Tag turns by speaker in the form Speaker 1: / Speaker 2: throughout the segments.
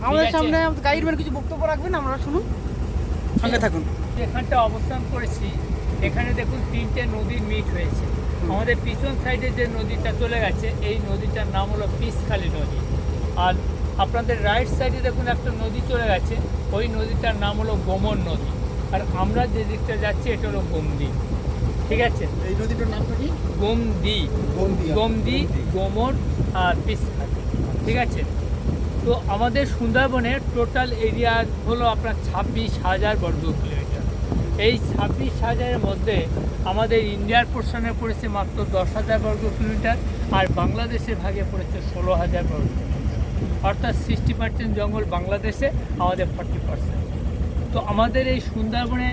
Speaker 1: আমাদের সামনে গাইডম্যান কিছু বক্তব্য রাখবেন, আমরা শুনুন, সঙ্গে থাকুন।
Speaker 2: এখানটা অবস্থান করেছি, এখানে দেখুন 3টে নদী মিট হয়েছে। আমাদের পিছন সাইডে যে নদীটা চলে গেছে এই নদীটার নাম হলো পিসখালী নদী। আর আপনাদের রাইট সাইডে দেখুন একটা নদী চলে গেছে, ওই নদীটার নাম হলো গোমর নদী। আর আমরা যে দিকটা যাচ্ছি এটা হলো গোমদি। ঠিক আছে,
Speaker 1: এই নদীটার নামটা কি?
Speaker 2: গোমদি, গোমদি, গোমর আর পিসখালী। ঠিক আছে, তো আমাদের সুন্দরবনের টোটাল এরিয়া হলো আপনার 26,000 বর্গ কিলোমিটার। এই 26,000-এর মধ্যে আমাদের ইন্ডিয়ার পোর্শনে পড়েছে মাত্র 10,000 বর্গ কিলোমিটার, আর বাংলাদেশের ভাগে পড়েছে 16,000 বর্গ কিলোমিটার। অর্থাৎ 60% জঙ্গল বাংলাদেশে, আমাদের 40%। তো আমাদের এই সুন্দরবনে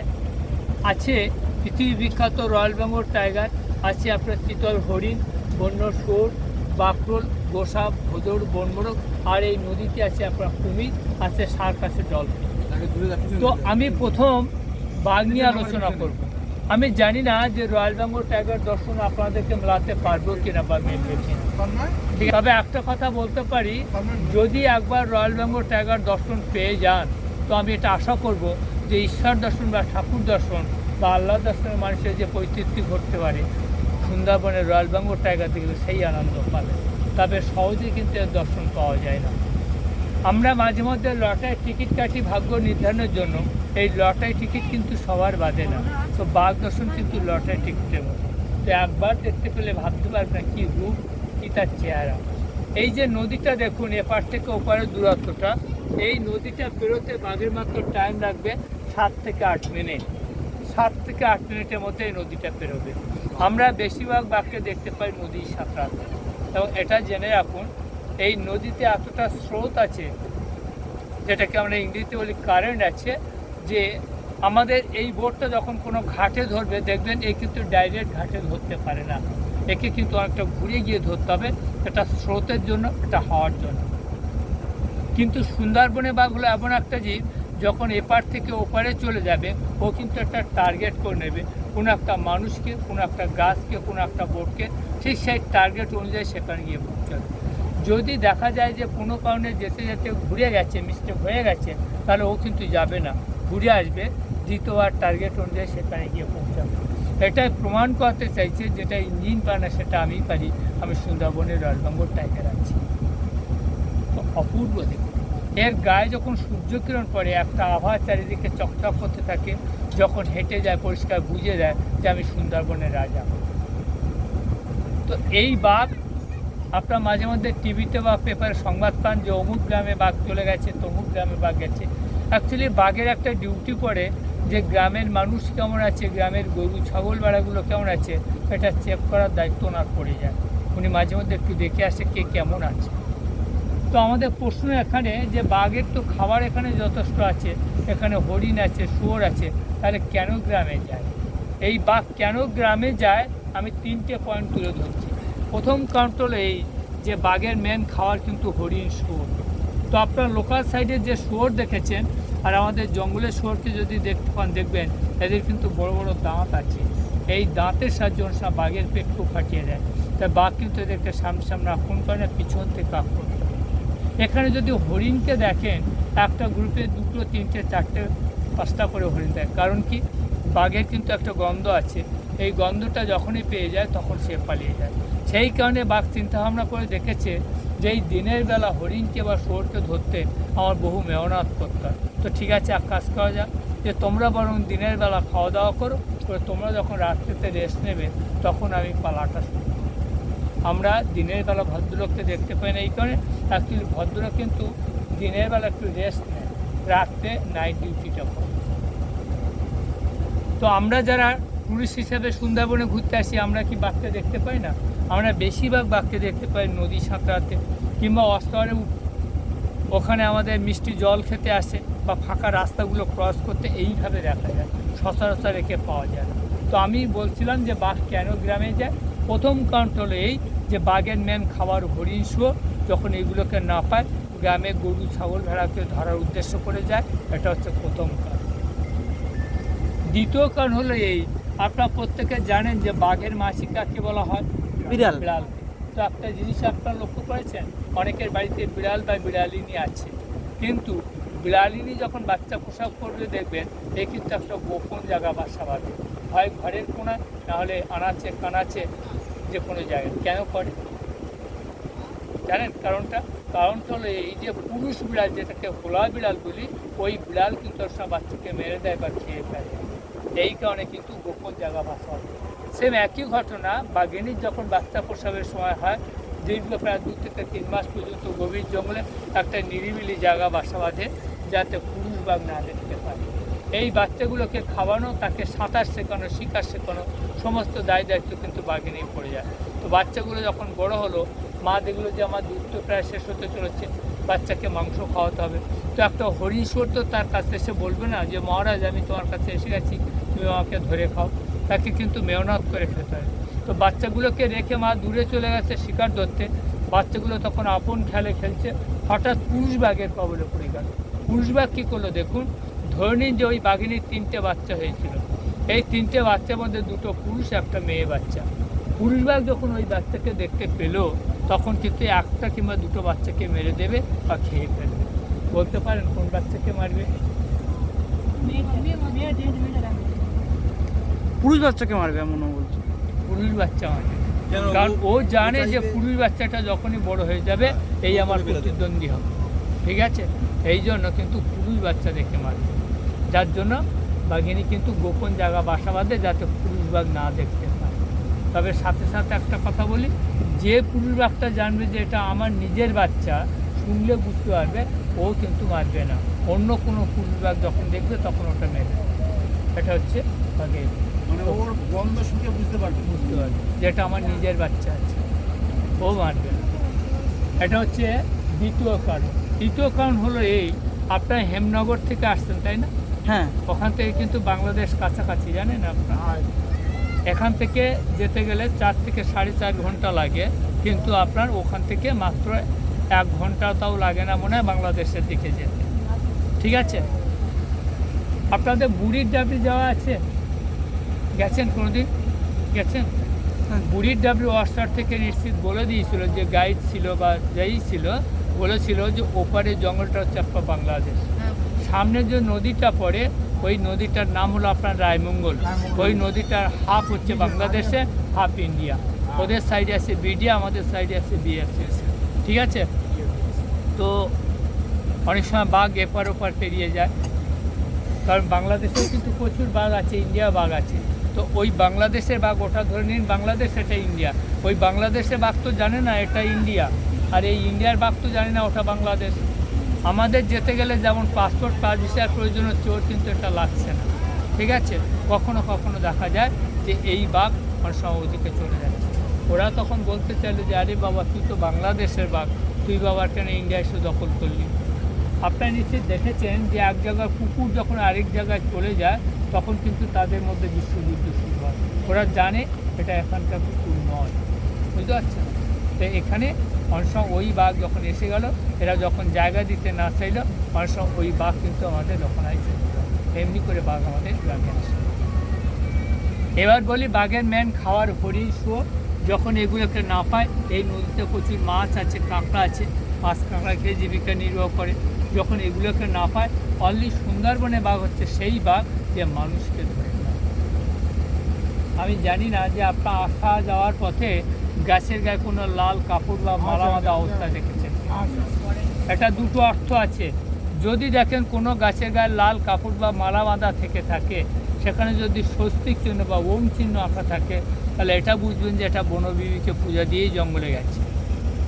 Speaker 2: আছে পৃথিবী বিখ্যাত রয়্যাল বেঙ্গল টাইগার, আছে আপনার চিতল হরিণ, বন্য শুয়োর, বাকরোল, গোসাপ, ভোদর, বনমোরগ, আর এই নদীতে আছে আপনার কুমির, আছে শার্ক, আছে ডলফিন। তো আমি প্রথম বাঘ নিয়ে আলোচনা করব। আমি জানি না যে রয়্যাল বেঙ্গল টাইগার দর্শন আপনাদেরকে মেলাতে পারবো কিনা বা মেলবে কিনা, ঠিক, তবে একটা কথা বলতে পারি, যদি একবার রয়্যাল বেঙ্গল টাইগার দর্শন পেয়ে যান তো আমি এটা আশা করব যে ঈশ্বর দর্শন বা ঠাকুর দর্শন বা আল্লাহ দর্শনের মানুষের যে পরিতৃপ্তি ঘটতে পারে, সুন্দরবনের রয়্যাল বেঙ্গল টাইগার দেখলে সেই আনন্দ পাবে। তবে সহজেই কিন্তু এর দর্শন পাওয়া যায় না। আমরা মাঝে মধ্যে লটারির টিকিট কাটি ভাগ্য নির্ধারণের জন্য, এই লটারি টিকিট কিন্তু সবার বাদে না। তো বাঘ দর্শন কিন্তু লটারি টিকিটের মতো। তো একবার দেখতে পেলে ভাবতে পারবে না কী রূপ, কী তার চেহারা। এই যে নদীটা দেখুন, এপার থেকে ওপারের দূরত্বটা, এই নদীটা পেরোতে বাঘের মাত্র টাইম লাগবে 7 থেকে 8 মিনিট। 7 থেকে 8 মিনিটের মধ্যে এই নদীটা পেরোবে। আমরা বেশিরভাগ বাঘকে দেখতে পাই নদীর সাঁতরাতে। এবং এটা জেনে রাখুন, এই নদীতে এতটা স্রোত আছে, যেটাকে আমরা ইংরেজিতে বলি কারেন্ট আছে, যে আমাদের এই বোটটা যখন কোনো ঘাটে ধরবে দেখবেন এ কিন্তু ডাইরেক্ট ঘাটে ধরতে পারে না, একে কিন্তু অনেকটা ঘুরে গিয়ে ধরতে হবে, এটা স্রোতের জন্য, এটা হওয়ার জন্য। কিন্তু সুন্দরবনে বাঘগুলো এমন একটা জীব, যখন এপার থেকে ওপারে চলে যাবে ও কিন্তু একটা টার্গেট করে নেবে, কোনো একটা মানুষকে, কোনো একটা গাছকে, কোনো একটা বোটকে, ঠিক সেই টার্গেট অনুযায়ী সেখানে গিয়ে পৌঁছাবে। যদি দেখা যায় যে কোনো কারণে যেতে যেতে ঘুরে গেছে, মিস্টেক হয়ে গেছে, তাহলে ও কিন্তু যাবে না, ঘুরে আসবে, দ্বিতীয়বার টার্গেট অনুযায়ী সেখানে গিয়ে পৌঁছাবে। এটাই প্রমাণ করতে চাইছে, যেটা ইঞ্জিন পায় না সেটা আমি পারি, আমি সুন্দরবনের রয়্যাল বেঙ্গল টাইগার আছি। অপূর্ব দেখুন, এর গায়ে যখন সূর্যকিরণ পড়ে একটা আভা চারিদিকে চকচক করতে থাকে, যখন হেঁটে যায় পরিষ্কার বুঝে দেয় যে আমি সুন্দরবনের রাজা। তো এই বাঘ আপনার মাঝে মধ্যে টিভিতে বা পেপারে সংবাদ পান যে অমুক গ্রামে বাঘ চলে গেছে, তমুক গ্রামে বাঘ গেছে। অ্যাকচুয়ালি বাঘের একটা ডিউটি পড়ে যে গ্রামের মানুষ কেমন আছে, গ্রামের গরু ছাগল বেড়াগুলো কেমন আছে, এটা চেক করার দায়িত্ব ওনার পড়ে যায়। উনি মাঝে মধ্যে একটু দেখে আসে কে কেমন আছে। তো আমাদের প্রশ্ন এখানে যে বাঘের তো খাবার এখানে যথেষ্ট আছে, এখানে হরিণ আছে, শুয়োর আছে, তাহলে কেন গ্রামে যায়? এই বাঘ কেন গ্রামে যায় আমি 3টে পয়েন্ট তুলে ধরছি। প্রথম কারণটা হলো এই যে বাঘের মেন খাওয়ার কিন্তু হরিণ, শুয়োর। তো আপনার লোকাল সাইডে যে শুয়োর দেখেছেন আর আমাদের জঙ্গলের শুয়োরকে যদি দেখতে পান দেখবেন এদের কিন্তু বড় বড় দাঁত আছে। এই দাঁতের সাহায্যে অনুসার বাঘের পেটকে ফাটিয়ে দেয়। তাই বাঘ কিন্তু এদেরকে সামনে সামনে আক্রমণ করে না, পিছন থেকে আক্রমণ করে। এখানে যদি হরিণকে দেখেন, একটা গ্রুপে 2, 3, 4, 5টা করে হরিণ দেয়। কারণ কি, বাঘের কিন্তু একটা গন্ধ আছে, এই গন্ধটা যখনই পেয়ে যায় তখন সে পালিয়ে যায়। সেই কারণে বাঘ চিন্তাভাবনা করে দেখেছে যে এই দিনের বেলা হরিণকে বা শুয়োরকে ধরতে আমার বহু মেহনত করতে হয়। তো ঠিক আছে, এক কাজ করা যাক, যে তোমরা বরং দিনের বেলা খাওয়া দাওয়া করো, করে তোমরা যখন রাত্রিতে রেস্ট নেবে তখন আমি পালাটা শুরু করব। আমরা দিনের বেলা ভদ্রলোককে দেখতে পাই না, এই কারণে অ্যাকচুয়ালি ভদ্রলোক কিন্তু দিনের বেলা একটু রেস্ট নেয়, রাত্রে নাইট ডিউটিটা করে। তো আমরা যারা টুরিস্ট হিসেবে সুন্দরবনে ঘুরতে আসি, আমরা কি বাঘকে দেখতে পাই না? আমরা বেশিরভাগ বাঘকে দেখতে পাই নদী সাঁতরাতে, কিংবা অস্তরে ওখানে আমাদের মিষ্টি জল খেতে আসে, বা ফাঁকা রাস্তাগুলো ক্রস করতে, এইভাবে দেখা যায়, সচরাচর রেখে পাওয়া যায় না। তো আমি বলছিলাম যে বাঘ কেন গ্রামে যায়। প্রথম কারণটা হলো এই যে বাঘের মেন খাবার হরিণ, শুয়োর, যখন এগুলোকে না পায় গ্রামে গরু ছাগল ভেড়াকে ধরার উদ্দেশ্য করে যায়, এটা হচ্ছে প্রথম কারণ। দ্বিতীয় কারণ হলো এই, আপনারা প্রত্যেকে জানেন যে বাঘের মাসি কাকে বলা হয়?
Speaker 1: বিড়াল।
Speaker 2: বিড়াল। তো একটা জিনিস আপনারা লক্ষ্য করেছেন, অনেকের বাড়িতে বিড়াল বা বিড়ালিনী আছে, কিন্তু বিড়ালিনী যখন বাচ্চা প্রসব করবে দেখবেন এ কিন্তু একটা গোপন জায়গা বাসা বাঁধে, হয় ঘরের কোণা, নাহলে আনাচে কানাচে যে কোনো জায়গায়। কেন করে জানেন কারণটা? কারণটা হলো এই যে পুরুষ বিড়াল, যেটাকে হোলা বিড়াল বলি, ওই বিড়াল কিন্তু সব বাচ্চাকে মেরে দেয় বা খেয়ে ফেলে। এই কারণে কিন্তু গোপন জায়গা বাসা বাঁধে। সেম একই ঘটনা বাঘিনীর যখন বাচ্চা প্রসবের সময় হয়, দীর্ঘ প্রায় 2 থেকে 3 মাস পর্যন্ত গভীর জঙ্গলে একটা নিরিবিলি জায়গা বাসা বাঁধে, যাতে পুরুষ বাঘ না দেখতে পায়। এই বাচ্চাগুলোকে খাওয়ানো, তাকে সাঁতার শেখানো, শিকার শেখানো, সমস্ত দায় দায়িত্ব কিন্তু বাঘিনী পড়ে যায়। তো বাচ্চাগুলো যখন বড় হলো, মা দেখলো যে আমার দুধ তো প্রায় শেষ হতে চলেছে, বাচ্চাকে মাংস খাওয়াতে হবে। তো একটা হরিশ্বর তো তার কাছে এসে বলবে না যে মহারাজ আমি তোমার কাছে এসে গেছি, তুমি আমাকে ধরে খাও। তাকে কিন্তু মেহনত করে খেতে হয়। তো বাচ্চাগুলোকে রেখে মা দূরে চলে গেছে শিকার ধরতে। বাচ্চাগুলো তখন আপন খেলে খেলছে, হঠাৎ পুরুষ বাঘের কবলে পড়ে গেল। পুরুষ বাঘ কী করলো দেখুন, ধরে নিন যে ওই বাঘিনীর 3টে বাচ্চা হয়েছিল, এই 3টে বাচ্চার মধ্যে 2টো পুরুষ, একটা মেয়ে বাচ্চা। পুরুষ বাঘ যখন ওই বাচ্চাকে দেখতে পেল, তখন কিন্তু 1টা কিংবা 2টো বাচ্চাকে মেরে দেবে বা খেয়ে ফেলবে। বলতে পারেন কোন বাচ্চাকে মারবে?
Speaker 1: পুরুষ বাচ্চাকে মারবে এমনও বলছে।
Speaker 2: পুরুষ বাচ্চা মারবে, কারণ ও জানে যে পুরুষ বাচ্চাটা যখনই বড় হয়ে যাবে এই আমার প্রতিদ্বন্দ্বী হবে। ঠিক আছে, এই জন্য কিন্তু পুরুষ বাচ্চা দেখে মারবে, যার জন্য বাঘিনী কিন্তু গোপন জায়গা বাসা বাঁধে যাতে পুরুষ বাঘ না দেখতে পায়। তবে সাথে সাথে একটা কথা বলি, যে পুরুষ বাঘটা জানবে যে এটা আমার নিজের বাচ্চা, শুনলে বুঝতে পারবে, ও কিন্তু মারবে না। অন্য কোনো পুরুষ বাঘ যখন দেখবে তখন ওটা মেরে। এটা হচ্ছে বাঘের,
Speaker 3: মানে ওর গন্ধ শুকে বুঝতে পারবে
Speaker 2: যে এটা আমার নিজের বাচ্চা আছে, ও মারবে না। এটা হচ্ছে দ্বিতীয় কারণ। তৃতীয় কারণ হলো এই, আপনার হেমনগর থেকে আসছেন তাই না?
Speaker 1: হ্যাঁ,
Speaker 2: ওখান থেকে কিন্তু বাংলাদেশ কাছাকাছি, জানেন আপনার? এখান থেকে যেতে গেলে 4 থেকে 4.5 ঘন্টা লাগে, কিন্তু আপনার ওখান থেকে মাত্র 1 ঘন্টা তাও লাগে না মনে হয় বাংলাদেশের দিকে যেতে। ঠিক আছে, আপনাদের বুড়ির ডাবরি যাওয়া আছে? গেছেন কোনোদিন? গেছেন? বুড়ির ডাবরি ওয়াস্টার থেকে নিশ্চিত বলে দিয়েছিল, যে গাইড ছিল বা যাই ছিল, বলেছিল যে ওপারে জঙ্গলটা হচ্ছে আপনার বাংলাদেশ। সামনে যে নদীটা পড়ে, ওই নদীটার নাম হলো আপনার রায়মঙ্গল। ওই নদীটার হাফ হচ্ছে বাংলাদেশে, হাফ ইন্ডিয়া। ওদের সাইডে আছে বিডিয়া, আমাদের সাইডে আছে বিএসএস। ঠিক আছে, তো অনেক সময় বাঘ এপার ওপার পেরিয়ে যায়, কারণ বাংলাদেশেও কিন্তু প্রচুর বাঘ আছে, ইন্ডিয়া বাঘ আছে। তো ওই বাংলাদেশের বাঘ, ওটা ধরে নিন বাংলাদেশ, এটা ইন্ডিয়া। ওই বাংলাদেশের বাঘ তো জানে না এটা ইন্ডিয়া, আর এই ইন্ডিয়ার বাঘ তো জানে না ওটা বাংলাদেশ। আমাদের যেতে গেলে যেমন পাসপোর্ট পাস ভিসার প্রয়োজন হচ্ছে, ওর কিন্তু এটা লাগছে না। ঠিক আছে, কখনো কখনো দেখা যায় যে এই বাঘ অনেক সময় ওদিকে চলে যাচ্ছে। ওরা তখন বলতে চাইলো যে আরে বাবা তুই তো বাংলাদেশের বাঘ, তুই বাবার কেন ইন্ডিয়া এসে দখল করলি? আপনারা নিশ্চিত দেখেছেন যে এক জায়গার কুকুর যখন আরেক জায়গায় চলে যায়, তখন কিন্তু তাদের মধ্যে বিশ্বযুদ্ধ শুরু হয়। ওরা জানে এটা এখানকার কুকুর নয়, বুঝতে পারছেন? তো এখানে অনেক সময় ওই বাঘ যখন এসে গেল, এরা যখন জায়গা দিতে না চাইল, অনেক সময় ওই বাঘ কিন্তু আমাদের দখলায় চলে গেল। এমনি করে বাঘ আমাদের গ্রামে আসে। এবার বলি বাঘের মেন খাওয়ার হরিণ, শুয়োর। যখন এগুলোকে না পায়, এই নদীতে প্রচুর মাছ আছে, কাঁকড়া আছে, মাছ কাঁকড়া খেয়ে জীবিকা নির্বাহ করে। যখন এগুলোকে না পায়, অনলি সুন্দরবনে বাঘ হচ্ছে সেই বাঘ যে মানুষকে ধরে না। আমি জানি না যে আপনার আসা যাওয়ার পথে গাছের গায়ে কোনো লাল কাপড় বা মালা বাঁধা অবস্থা দেখেছেন। এটা দুটো অর্থ আছে। যদি দেখেন কোনো গাছের গায়ে লাল কাপড় বা মালা বাঁধা থেকে থাকে, সেখানে যদি স্বস্তিক চিহ্ন বা ওম চিহ্ন আঁকা থাকে, তাহলে এটা বুঝবেন যে এটা বনবিবিকে পূজা দিয়েই জঙ্গলে গেছে।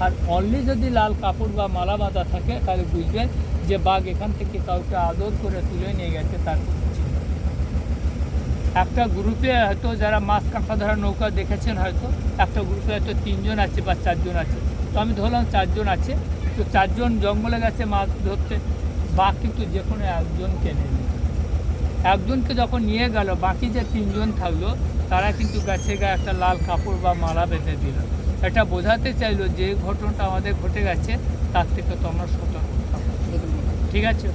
Speaker 2: আর অনলি যদি লাল কাপড় বা মালা বাঁধা থাকে, তাহলে বুঝবেন যে বাঘ এখান থেকে কাউকে আদর করে তুলে নিয়ে গেছে, তার চিহ্ন। একটা গ্রুপে হয়তো যারা মাছ কাঁকড়া ধরা নৌকা দেখেছেন, হয়তো একটা গ্রুপে হয়তো 3 জন আছে বা 4 জন আছে। তো আমি ধরলাম 4 জন আছে, তো 4 জন জঙ্গলে গেছে মাছ ধরতে। বাঘ কিন্তু যে কোনো একজনকে নেবে। একজনকে যখন নিয়ে গেল, বাকি যে 3 জন থাকলো, তারা কিন্তু গাছে গায়ে একটা লাল কাপড় বা মালা বেঁধে দিল। এটা বোঝাতে চাইলো যে ঘটনাটা আমাদের ঘটে গেছে, তার থেকে তোমরা সতর্ক থাকো। ঠিক আছে,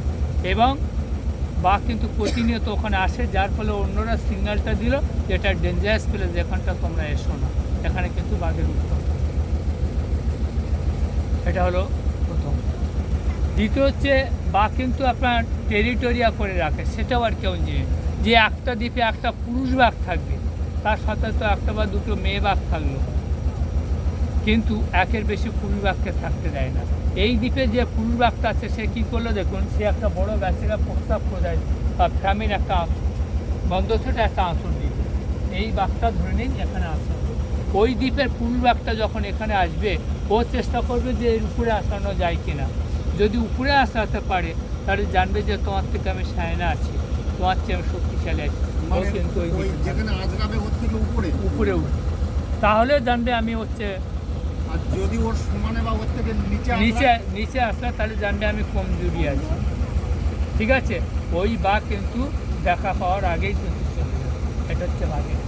Speaker 2: এবং বাঘ কিন্তু প্রতিনিয়ত ওখানে আসে, যার ফলে অন্যরা সিগন্যালটা দিল যে এটা ডেঞ্জারাস প্লেস, যেখানটা তোমরা এসো না। এখানে কিন্তু বাঘের উত্তর। এটা হলো প্রথম। দ্বিতীয় হচ্ছে বাঘ কিন্তু আপনার টেরিটোরিয়া করে রাখে, সেটাও আর কেমন জিনিস, যে একটা দ্বীপে একটা পুরুষ বাঘ থাকবে, তার সাথে তো একটা বা দুটো মেয়ে বাঘ থাকলো, কিন্তু একের বেশি পুরুষ বাঘকে থাকতে দেয় না। এই দ্বীপে যে পুরুষ বাঘটা আছে সে কী করলো দেখুন, সে একটা বড় গাছের প্রস্তাব করে দেয়, তার ফ্যামিলির একটা বন্ধ ছোট একটা আঁচড় দ্বীপ, এই বাঘটা ধরে নিন এখানে আসবে। ওই দ্বীপের পুরুষ বাঘটা যখন এখানে আসবে, ও চেষ্টা করবে যে এর উপরে আসানো যায় কিনা। যদি উপরে আসাতে পারে তাহলে জানবে যে তোমার থেকে আমি সায়না আছি, তোমার চেয়ে আমি শক্তিশালী আছি, ও কিন্তু ওই
Speaker 3: যেখানে আজরাবে ওর থেকে উপরে
Speaker 2: উপরে উঠবে, তাহলে জানবে আমি হচ্ছে
Speaker 3: আর যদি ওর সমানে বা ওর থেকে নিচে
Speaker 2: নিচে নিচে আসলে তাহলে জানবে আমি কমজোরি আছি। ঠিক আছে, ওই বাঘ কিন্তু দেখা পাওয়ার আগেই কিন্তু চলে যাবে। এটা হচ্ছে বাঘের।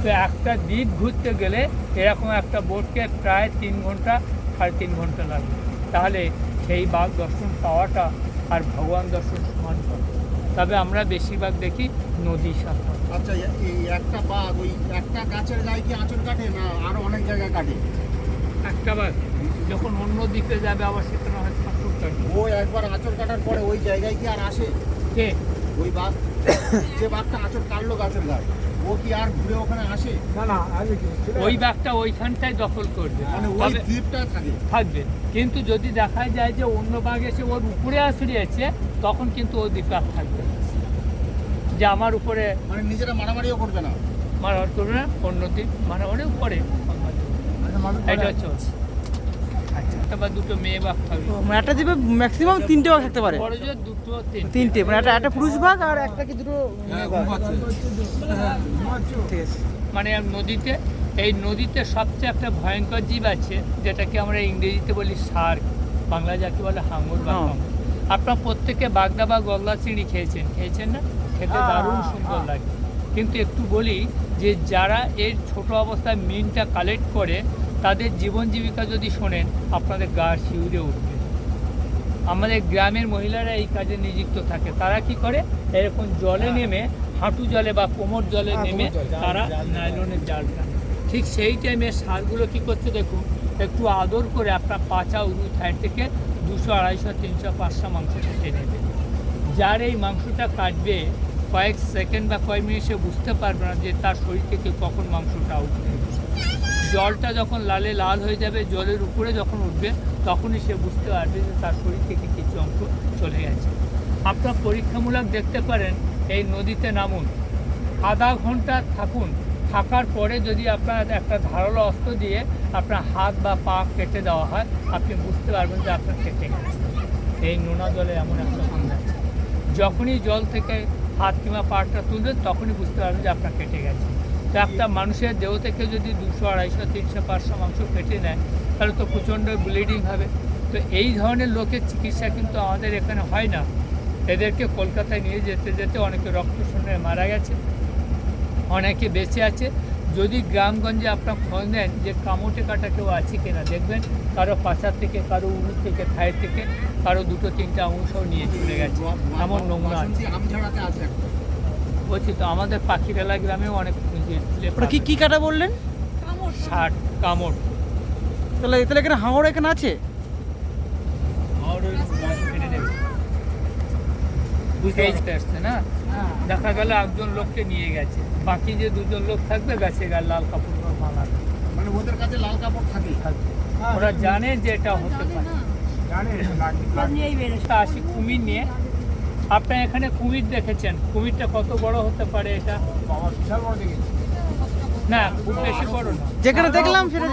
Speaker 2: তো একটা দ্বীপ ঘুরতে গেলে এরকম একটা বোটকে প্রায় 3 ঘন্টা 3.5 ঘন্টা লাগবে, তাহলে সেই বাঘ দর্শন পাওয়াটা আর ভগবান দর্শন সমান পাওয়া। তবে আমরা বেশিরভাগ দেখি নদী সাঁতার।
Speaker 3: আচ্ছা, এই একটা বাঘ ওই একটা গাছের গায়ে কি আঁচড় কাটে না আরো অনেক জায়গায় কাটে?
Speaker 2: একটা বাঘ যখন অন্য দিকে যাবে আবার সেখানে হয়তো সাঁতার কাটবে।
Speaker 3: ও একবার আঁচড় কাটার পরে ওই জায়গায় কি আর আসে?
Speaker 2: কে?
Speaker 3: ওই বাঘ, যে বাঘটা আঁচড় কাটলো গাছের গায়ে, ও কি আর ঘুরে ওখানে আসে?
Speaker 2: ওই বাঘটা ওইখানটাই দখল করবে,
Speaker 3: মানে ওই
Speaker 2: তবে
Speaker 3: দ্বীপটা থাকে।
Speaker 2: থাকবে। কিন্তু যদি দেখা যায় যে অন্য বাঘ এসে ওর উপরে আছড়িয়েছে, তখন কিন্তু ও দ্বীপে আর থাকবে না। যে আমার উপরে
Speaker 3: মানে নিজেরা মারামারিও করবে না।
Speaker 2: মারামারি করবে না, অন্য দ্বীপ মারামারিও করে। এটা হচ্ছে ওর। একটা বা দুটো মেয়ে বাঘ থাকবে,
Speaker 1: মানে একটা দ্বীপে ম্যাক্সিমাম 3টে বাঘ থাকতে পারে।
Speaker 2: বড় জোর দুটো
Speaker 1: 3টে, মানে একটা পুরুষ বাঘ আর একটা কি দুটো মেয়ে বাঘ? ঠিক আছে।
Speaker 2: মানে নদীতে, এই নদীতে সবচেয়ে একটা ভয়ঙ্কর জীব আছে, যেটাকে আমরা ইংরেজিতে বলি শার্ক, বাংলা যাকে বলে হাঙর বা
Speaker 1: হ্যাঁ।
Speaker 2: কামড়। আপনারা প্রত্যেকে বাগদা বা গলদা চিংড়ি খেয়েছেন না? খেতে দারুণ সুন্দর লাগে। কিন্তু একটু বলি যে যারা এর ছোট অবস্থায় মিনটা কালেক্ট করে, তাদের জীবন জীবিকা যদি শোনেন আপনাদের গা শিউরে উঠবে। আমাদের গ্রামের মহিলারা এই কাজে নিযুক্ত থাকে। তারা কি করে, এরকম জলে নেমে, হাঁটু জলে বা কোমর জলে নেমে তারা নাইলনের জাল টানে। ঠিক সেই টাইমে ষাঁড়গুলো কী করছে দেখুন, একটু আদর করে আপনার পাচা উরু সাইড থেকে 200, 250, 300, 500 মাংস কেটে নেবে। যার এই মাংসটা কাটবে কয়েক সেকেন্ড বা কয়েক মিনিট সে বুঝতে পারবে না যে তার শরীর থেকে কখন মাংসটা উঠবে। জলটা যখন লালে লাল হয়ে যাবে, জলের উপরে যখন উঠবে, তখনই সে বুঝতে পারবে যে তার শরীর থেকে কিছু অংশ চলে গেছে। আপনার পরীক্ষামূলক দেখতে পারেন, এই নদীতে নামুন, আধা ঘন্টা থাকুন, থাকার পরে যদি আপনার একটা ধারালো অস্ত্র দিয়ে আপনার হাত বা পা কেটে দেওয়া হয়, আপনি বুঝতে পারবেন যে আপনার কেটে গেছে। এই নোনা জলে এমন একটা গন্ধ আছে, যখনই জল থেকে হাত কিংবা পাটা তুলবেন তখনই বুঝতে পারবেন যে আপনার কেটে গেছে। তো একটা মানুষের দেহ থেকে যদি 200, 250, 300, 500 মাংস কেটে নেয়, তাহলে তো প্রচণ্ড ব্লিডিং হবে। তো এই ধরনের লোকের চিকিৎসা কিন্তু আমাদের এখানে হয় না। এদেরকে কলকাতায় নিয়ে যেতে যেতে অনেকে রক্তশূন্যে মারা গেছে, অনেকে বেঁচে আছে। যদি গ্রামগঞ্জে আপনার খোঁজ নেন যে কামড়ে কাটা কেউ আছে কিনা, দেখবেন কারো পাছার থেকে, কারো উড়ু থেকে, থাই থেকে, কারো 2-3টা অংশও নিয়ে চলে গেছে, এমন নমুনা আছে।
Speaker 3: আমঝাড়াতে আছে একটা।
Speaker 2: বলছি তো, আমাদের পাখিরালা গ্রামেও অনেক
Speaker 1: ওটা কি কাটা বললেন?
Speaker 2: ষাট কামড়।
Speaker 1: তাহলে এখানে হাঙর এখানে আছে?
Speaker 2: বুঝতে আসছে না, দেখা গেল একজন লোককে নিয়ে গেছে, বাকি যে 2জন লোক থাকবে গাছে গায়ে লাল কাপড় মালা
Speaker 3: মানে ওদের কাছে লাল কাপড় থাকে।
Speaker 2: থাকবে। ওরা জানে যে এটা হতে পারে। আসি কুমির নিয়ে। আপনার এখানে কুমির দেখেছেন, কুমিরটা কত বড় হতে পারে? এটা না, খুব বেশি বড় না।
Speaker 1: যেখানে দেখলাম সেটা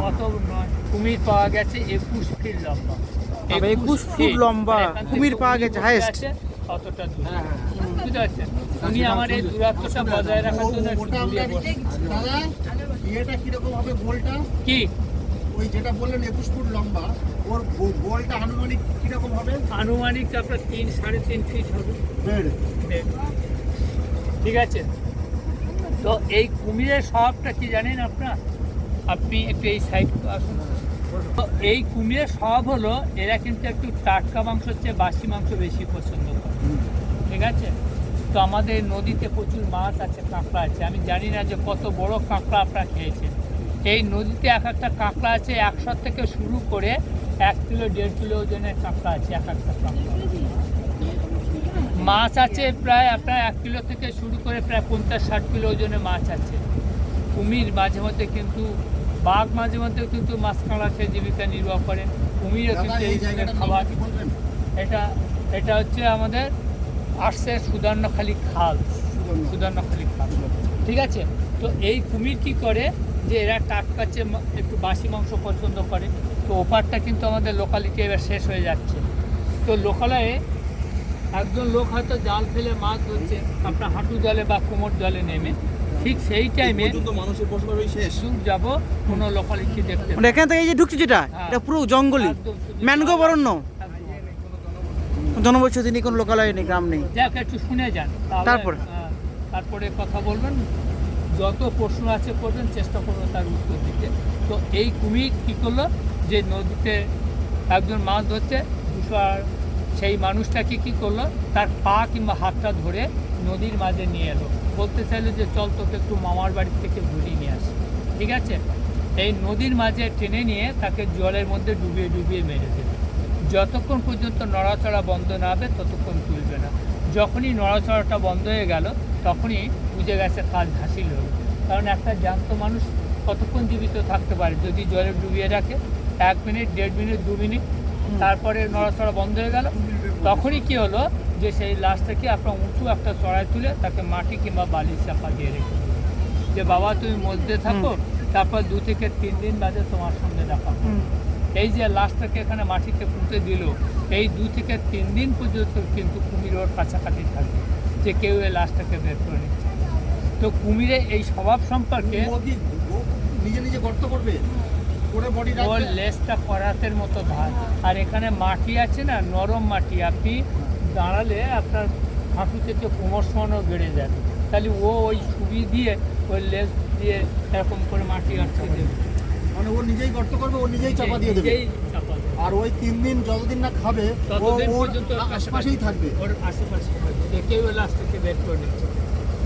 Speaker 2: অত নয়। কুমির পাওয়া গেছে 21 ফিট লম্বা।
Speaker 1: 21 ফুট লম্বা কুমির পাওয়া গেছে হাইয়েস্ট।
Speaker 2: অতটা দূর, বুঝতে পারছেন? উনি আমার এই দূরত্বটা বজায় রাখার জন্য একটু দূরে বসে।
Speaker 3: দাদা, ইয়েটা কিরকম হবে গোলটা?
Speaker 2: কি
Speaker 3: ওই যেটা বললেন 21 ফুট লম্বা, ওর গোলটা আনুমানিক কিরকম হবে?
Speaker 2: আনুমানিক আপনার 3-3.5 ফিট হবে। ঠিক আছে। তো এই কুমিরের স্বভাবটা কি জানেন আপনার? আপনি একটু এই সাইড আসুন। তো এই কুমিরের স্বভাব হলো, এরা কিন্তু একটু টাটকা মাংসের চেয়ে বাসি মাংস বেশি পছন্দ করে। ঠিক আছে। তো আমাদের নদীতে প্রচুর মাছ আছে, কাঁকড়া আছে। আমি জানি না যে কত বড় কাঁকড়া আপনারা খেয়েছেন। এই নদীতে এক একটা কাঁকড়া আছে 100 থেকে শুরু করে 1 কিলো 1.5 কিলো ওজনের কাঁকড়া আছে, এক একটা কাঁকড়া। মাছ আছে প্রায় আপনার 1 কিলো থেকে শুরু করে প্রায় 50-60 কিলো ওজনের মাছ আছে। কুমির মাঝে মধ্যে কিন্তু, বাঘ মাঝে মধ্যে কিন্তু মাছ কাঁকড়া খেয়ে জীবিকা নির্বাহ করে। কুমিরও কিন্তু এই খাবার। এটা হচ্ছে আমাদের আসছে সুদর্ণখালী খাল, সুদর্ণখালী খাল, ঠিক আছে। তো এই কুমির কি করে যে এরা টাটকা একটু বাসি মাংস পছন্দ করে। তো ওপারটা কিন্তু আমাদের লোকালিটি এবার শেষ হয়ে যাচ্ছে। তো লোকালয়ে একজন লোক হয়তো জাল ফেলে মাছ ধরছে আপনার হাঁটু জলে বা কোমর জলে নেমে, ঠিক সেই টাইমে
Speaker 3: মানুষের বসবাস শেষ
Speaker 2: যাব কোনো লোকালিটি দেখতে।
Speaker 1: মানে এখান থেকে এই যে ঢুকছে যেটা, এটা পুরো জঙ্গলি ম্যানগ্রোভ অরণ্য, জনবসতি নেই, কোনো লোকালয় নেই, গ্রাম নেই।
Speaker 2: যাক একটু শুনে যান, তারপরে কথা বলবেন। যত প্রশ্ন আছে করবেন, চেষ্টা করবেন তার উত্তর দিতে। তো এই কুমির কী করলো যে নদীতে একজন মাছ ধরছে, সেই মানুষটাকে কী করলো, তার পা কিংবা হাতটা ধরে নদীর মাঝে নিয়ে এলো। বলতে চাইলো যে চল তোকে একটু মামার বাড়ি থেকে ঘুরিয়ে নিয়ে আসি, ঠিক আছে। এই নদীর মাঝে টেনে নিয়ে তাকে জলের মধ্যে ডুবিয়ে ডুবিয়ে মেরে দেবে। যতক্ষণ পর্যন্ত নড়াচড়া বন্ধ না হবে ততক্ষণ তুলবে না। যখনই নড়াচড়াটা বন্ধ হয়ে গেল তখনই বুঝে গেছে কাজ হাসিল হলো। কারণ একটা জ্যান্ত মানুষ কতক্ষণ জীবিত থাকতে পারে যদি জলে ডুবিয়ে রাখে? 1 মিনিট, 1.5 মিনিট, 2 মিনিট, তারপরে নড়াচড়া বন্ধ হয়ে গেল। তখনই কি হলো যে সেই লাশটাকে আপনার উঁচু একটা চড়ায় তুলে তাকে মাটি কিংবা বালির চাপা দিয়ে রেখে দিল যে বাবা তুমি মধ্যে থাকো, তারপর 2 থেকে 3 দিন বাদে তোমার সঙ্গে দেখা হবে। এই যে লাশটাকে এখানে মাটিতে পুঁতে দিল, এই 2 থেকে 3 দিন পর্যন্ত কিন্তু কুমির ওর কাছাকাছি থাকবে, যে কেউ এই লাশটাকে বের করে নিচ্ছে। তো কুমিরে এই স্বভাব সম্পর্কে
Speaker 3: নিজে নিজে গর্ত করবে,
Speaker 2: ওর লেজটা করাতের মতো ধার। আর এখানে মাটি আছে না, নরম মাটি, আপনি দাঁড়ালে আপনার হাঁটু থেকে কোমর সমানও বেড়ে যাবে। তাহলে ও ওই সুবি দিয়ে ওই লেজ দিয়ে এরকম করে মাটি আটকে দেবে,
Speaker 3: মানে ও নিজেই গর্ত করবে, ও নিজেই চাপা দিয়ে দেবে। আর ওই 3 দিন যতদিন না খাবে
Speaker 2: ততদিন পর্যন্ত
Speaker 3: আশেপাশেই থাকবে,
Speaker 2: ওর আশেপাশে থাকবে, কেউ ওই লাশটাকে বের করে নিচ্ছে।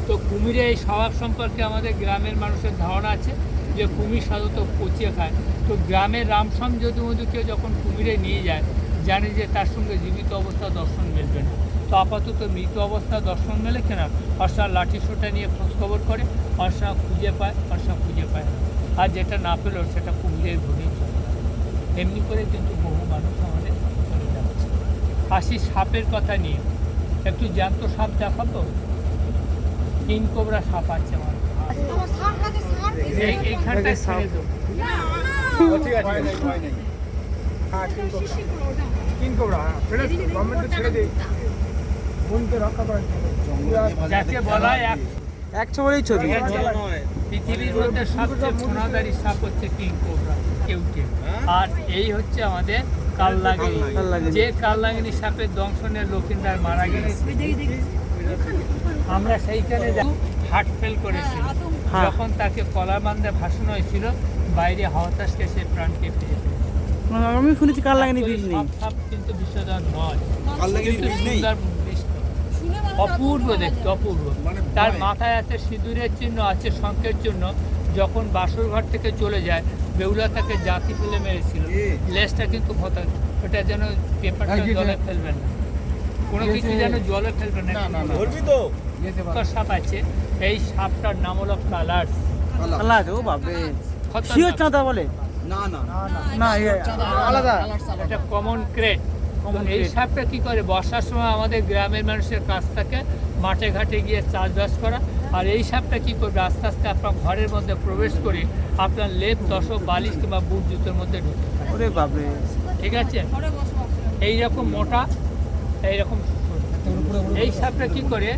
Speaker 2: তো কুমিরের এই স্বভাব সম্পর্কে আমাদের গ্রামের মানুষের ধারণা আছে যে কুমির সাধারণত পচিয়ে খায়। তো গ্রামের রামসাম যদুমধুকে যখন কুমিরে নিয়ে যায়, জানে যে তার সঙ্গে জীবিত অবস্থা দর্শন মিলবে না। তো আপাতত মৃত অবস্থা দর্শন মেলে কেনা, অর্ষা লাঠি সোটা নিয়ে খোঁজখবর করে, অর্ষা খুঁজে পায়, অর্ষা খুঁজে পায় না। আর যেটা না পেলো সেটা কুমিরের ভোগেই চলে যায়। এমনি করে কিন্তু বহু মানুষ আমাদের চলে যাচ্ছে। আসি সাপের কথা নিয়ে, একটু জ্যান্ত সাপ দেখাবো। কিং কোবরা সাপ আছে আমার এইখানটায় ছেড়ে দেবো। যাকে বলা হয়
Speaker 1: 100 বলেই ছবি।
Speaker 2: পৃথিবীর মধ্যে সবচেয়ে সোনাদারি সাপ হচ্ছে কিং কোবরা, কেউটে। আর এই হচ্ছে আমাদের কালনাগিনী। যে কালনাগিনী সাপের দংশনে লক্ষিন্দার মারা গেছে, আমরা সেইখানে হার্ট ফেল করেছিল। যখন তাকে কলাবান্ধে ভাসানো হয়েছিল, বাইরে হতাশকে সে প্রাণকে ফিরে পেয়েছে।
Speaker 1: আমি শুনেছি কালনাগিনী বীজ নেই,
Speaker 2: সাপ কিন্তু বিষধর নয়, কিন্তু সুন্দর বীজ, অপূর্ব দেখতে, অপূর্ব। তার মাথায় আছে সিঁদুরের চিহ্ন, আছে শঙ্খের চিহ্ন। যখন বাসর ঘর থেকে চলে যায়, বেউলা তাকে জাতি ফেলে মেরেছিল। লেজটা কিন্তু ভোতা, ওটা যেন পেপারটা জলে ফেলবেন না, কোনো কিছু যেন জলে ফেলবেন না। সাপ আছে, এই সাপটার নাম হলো কালার্স।
Speaker 1: ও বাপরে, শিওর চাঁদা বলে
Speaker 3: না না
Speaker 1: না, আলাদা,
Speaker 2: এটা কমন ক্রেট। এই সাপটা কি করে, বর্ষার সময় আমাদের গ্রামের মানুষের কাছ থেকে মাঠে ঘাটে গিয়ে চাষবাস করা। আর এই সাপটা কি করবে, আস্তে আস্তে আপনার ঘরের মধ্যে প্রবেশ করে আপনার লেপ, তসব, বালিশ কিংবা বুট জুতোর মধ্যে ঢুকতে পারে।
Speaker 1: ওরে বাপরে,
Speaker 2: ঠিক আছে, এইরকম মোটা, এইরকম। এই সাপটা কি করে,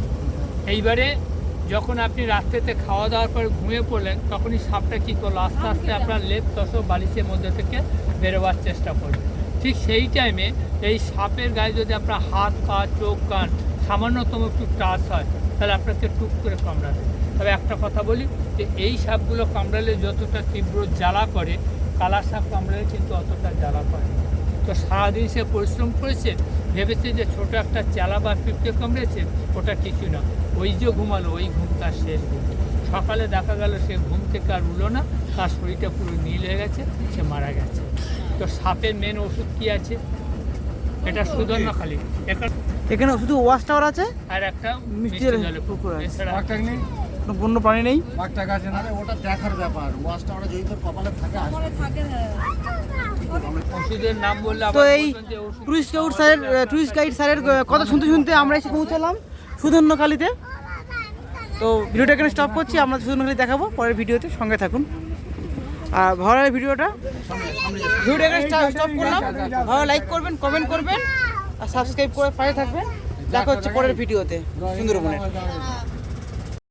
Speaker 2: এইবারে যখন আপনি রাত্রেতে খাওয়া দাওয়ার পরে ঘুমিয়ে পড়লেন, তখনই সাপটা কী করলো, আস্তে আস্তে আপনার লেপ, তসব, বালিশের মধ্যে থেকে বেরোবার চেষ্টা করবে। ঠিক সেই টাইমে এই সাপের গায়ে যদি আপনার হাত, পা, চোখ, কান সামান্যতম একটু টাচ হয়, তাহলে আপনাকে টুক করে কামড়াবে। তবে একটা কথা বলি, যে এই সাপগুলো কামড়ালে যতটা তীব্র জ্বালা করে, কালার সাপ কামড়ালে কিন্তু অতটা জ্বালা করে না। তো সারাদিন সে পরিশ্রম করেছে, ভেবেছে যে ছোটো একটা চেলা বা পিঁপড়ে কামড়েছে, ওটা কিছু না। ওই যে ঘুমালো, ওই ঘুম তার শেষ ঘুম। সকালে দেখা গেল সে ঘুম থেকে আর উঠলো না, তার শরীরটা পুরো নীল হয়ে গেছে, সে মারা গেছে। তো সাপের মেন ওষুধ কি আছে? এটা সুধন্যখালি,
Speaker 1: এখানে শুধু ওয়াচ টাওয়ার আছে
Speaker 2: আর একটা
Speaker 1: মিষ্টি জলের পুকুর আছে।
Speaker 2: এছাড়া
Speaker 1: কোনো বন্য প্রাণী নেই।
Speaker 3: আরে ওটা দেখার ব্যাপার, ওয়াচটা ওরা যদি তোর কপালে থাকে আসবে।
Speaker 2: ওষুধের নাম বললে
Speaker 1: তো
Speaker 2: আবার
Speaker 1: এই
Speaker 2: বলবেন যে ওষুধ
Speaker 1: টুরিস্ট গাইড স্যারের কথা শুনতে শুনতে আমরা এসে পৌঁছালাম সুধন্যখালিতে। তো ভিডিওটা এখানে স্টপ করছি, আমরা সুধন্যখালি দেখাবো পরের ভিডিওতে, সঙ্গে থাকুন। আর ভালো লাগে ভিডিওটা এখানে স্টপ করলাম। ভালো লাইক করবেন, কমেন্ট করবেন আর সাবস্ক্রাইব করে পাশে থাকবেন। দেখা হচ্ছে পরের ভিডিওতে সুন্দরবনের।